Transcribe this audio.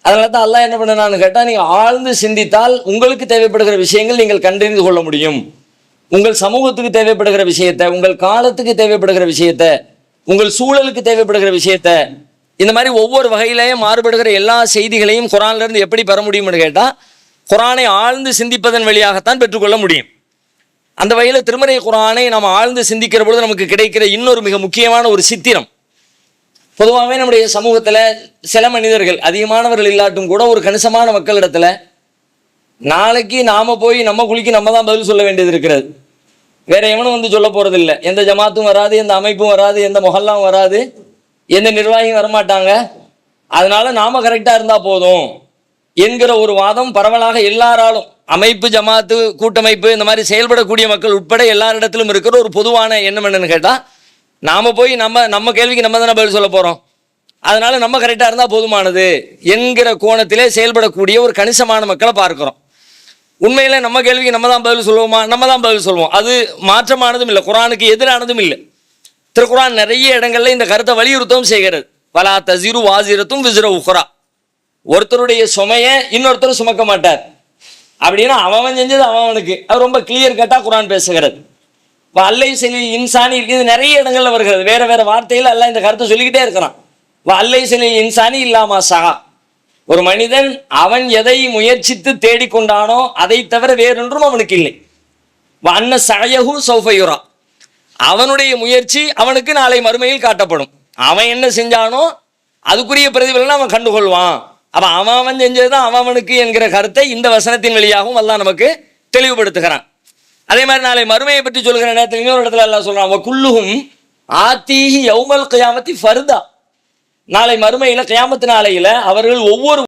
அதனால தான் அல்லாஹ் என்ன பண்ணான்னு கேட்டால், நீங்கள் ஆழ்ந்து சிந்தித்தால் உங்களுக்கு தேவைப்படுகிற விஷயங்கள் நீங்கள் கண்டறிந்து கொள்ள முடியும். உங்கள் சமூகத்துக்கு தேவைப்படுகிற விஷயத்த, உங்கள் காலத்துக்கு தேவைப்படுகிற விஷயத்த, உங்கள் சூழலுக்கு தேவைப்படுகிற விஷயத்த, இந்த மாதிரி ஒவ்வொரு வகையிலையும் மாறுபடுகிற எல்லா செய்திகளையும் குரான்ல இருந்து எப்படி பெற முடியும்னு கேட்டால், குரானை ஆழ்ந்து சிந்திப்பதன் வழியாகத்தான் பெற்றுக்கொள்ள முடியும். அந்த வகையில் திருமறை குரானை நாம் ஆழ்ந்து சிந்திக்கிற பொழுது நமக்கு கிடைக்கிற இன்னொரு மிக முக்கியமான ஒரு சித்திரம், பொதுவாகவே நம்முடைய சமூகத்தில் சில மனிதர்கள், அதிகமானவர்கள் இல்லாட்டும் கூட ஒரு கணிசமான மக்களிடத்தில் நாளைக்கு நாம போய் நம்ம குழிக்கு நம்ம தான் பதில் சொல்ல வேண்டியது இருக்கிறது. வேற எவனும் வந்து சொல்ல போறது இல்லை. எந்த ஜமாத்தும் வராது, எந்த அமைப்பும் வராது, எந்த மொஹல்லாம் வராது, எந்த நிர்வாகியும் வரமாட்டாங்க. அதனால நாம கரெக்டா இருந்தா போதும் என்கிற ஒரு வாதம் பரவலாக எல்லாராலும், அமைப்பு, ஜமாத்து, கூட்டமைப்பு, இந்த மாதிரி செயல்படக்கூடிய மக்கள் உட்பட எல்லாரிடத்திலும் இருக்கிற ஒரு பொதுவான எண்ணம் என்னன்னு கேட்டா, நாம போய் நம்ம கேள்விக்கு நம்ம தானே பதில் சொல்ல போறோம், அதனால நம்ம கரெக்டா இருந்தா போதுமானது என்கிற கோணத்திலே செயல்படக்கூடிய ஒரு கணிசமான மக்களை பார்க்கிறோம். உண்மையில நம்ம கேள்விக்கு நம்ம தான் பதில் சொல்லுவோமா? நம்ம தான் பதில் சொல்லுவோம். அது மாற்றமானதும் இல்லை, குரானுக்கு எதிரானதும் இல்லை. திருக்குரான் நிறைய இடங்கள்ல இந்த கருத்தை வலியுறுத்தவும் செய்கிறது. வலா தஸிரு வாஸிரத்தும் விஸ்ர உக்ரா, ஒருத்தருடைய சுமைய இன்னொருத்தர் சுமக்க மாட்டார் அப்படின்னா அவன் செஞ்சது அவனுக்கு. அது ரொம்ப கிளியர் கட்டா குரான் பேசுகிறது. அல்லை செலில் இன்சானி, இது நிறைய இடங்கள்ல வருகிறது. வேற வேற வார்த்தையில் அல்லாஹ் இந்த கருத்தை சொல்லிக்கிட்டே இருக்கிறான். அல்லை செலில் இன்சானி இல்லாமா சகா, ஒரு மனிதன் அவன் எதை முயற்சித்து தேடிக்கொண்டானோ அதை தவிர வேறொன்றும் அவனுக்கு இல்லை. அன்ன சயஹு சௌஃபயுரா, அவனுடைய முயற்சி அவனுக்கு நாளை மறுமையில் காட்டப்படும். அவன் என்ன செஞ்சானோ அதுக்குரிய பிரதிபலனை அவன் கண்டுகொள்வான். அப்ப அவன் செஞ்சதுதான் அவனுக்கு என்கிற கருத்தை இந்த வசனத்தின் வழியாகவும் அல்லாஹ் நமக்கு தெளிவுபடுத்துகிறான். அதே மாதிரி நாளை மறுமையை பற்றி சொல்கிற நேரத்தில் இன்னொரு இடத்துல அல்லாஹ் சொல்றான், வகுல்லுஹும் ஆத்தீஹி யௌமல் கியாமத்தி ஃபர்தா, நாளை மறுமையில கியாமத்து நாளையில அவர்கள் ஒவ்வொரு